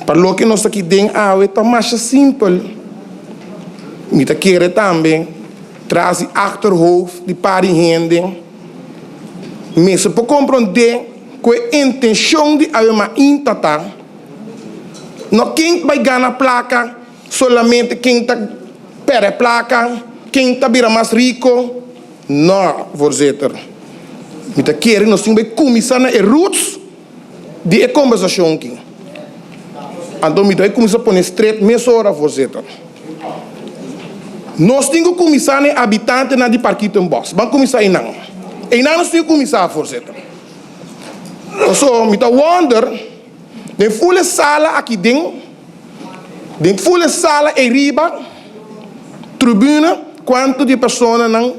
Para lo que nós aqui dentro é mais simples. Me tá querer também traz achterhoofd de pari gente. Mensen para compreender que a intenção de haver uma intata não quem vai ganhar placa solamente quem está perde placa, quem está vira mais rico. Não, voorzitter. Me tá querer nós temos que começar na roots de conversação aqui. Então me tá começar a pôr straight meia hora, voorzitter. Nós temos que começar a habitante na de Parquito em Bos. Vamos começar aí não. E não nós temos que começar, voorzitter. Então, me tá wonder, de full sala aqui dentro, de full sala e riba, tribuna, quanto de pessoas não,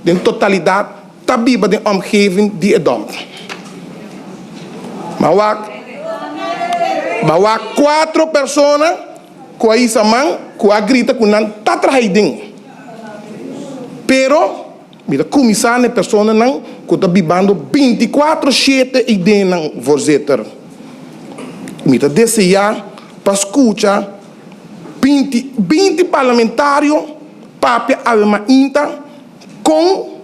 de totalidade, tá viva de omgeving die dom. Maar wak 4 pessoas, com a isa man, com a grita, com não tá traiding. Pero, mira, começar a pessoa não, que tá vivendo 24/7 e de não, voorzitter. Mira, desejar para escutar 20 parlamentários para a uma inta com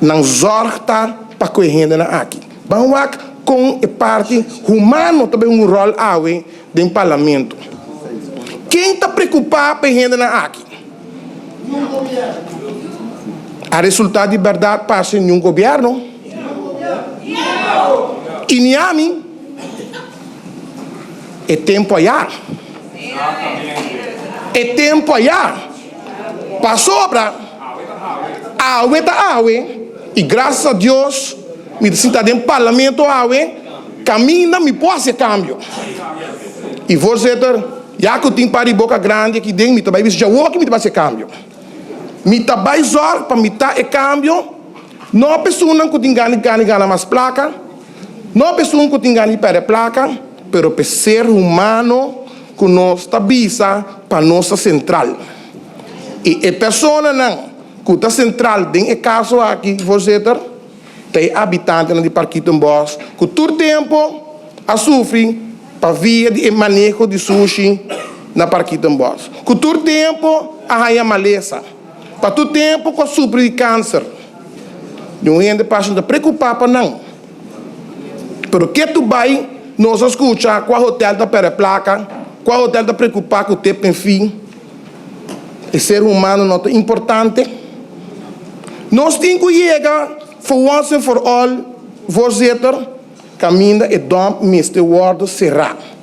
não zorta para que a gente aqui. Vamos com a parte humana também rol awe do parlamento. Quem está preocupado para a gente aqui? A resultado de verdade passa em um governo. E Niami é tempo allá. É tempo allá. Passou para awe. E graças a Deus, me sinta dentro do parlamento awe, caminha, me pode ser câmbio. E voorzitter, já que eu tenho para boca grande aqui dentro, me também já o que me vai ser câmbio. Me também zorg para me tá e câmbio. Não a pessoa que tem ganha mais placa, não a pessoa que tem ganha para placa, pero para ser humano que nós está bisa para nossa central. E a pessoa não que está central dentro do caso aqui, voorzitter, tem habitante de Parquito em Bos, que todo tempo a sofre para via de manejo de sushi na Parquito em Bos. Que todo tempo a raia maleza. Para todo tempo que sofre de câncer. Não é de paciente preocupar para não. Pero que tu vai nós escutar qual hotel da pera placa, qual hotel da preocupar com o tempo em fim. E ser humano não é importante. Nós temos que chegar, for once and for all, voorzitter, caminha e dom, Mr. Word será.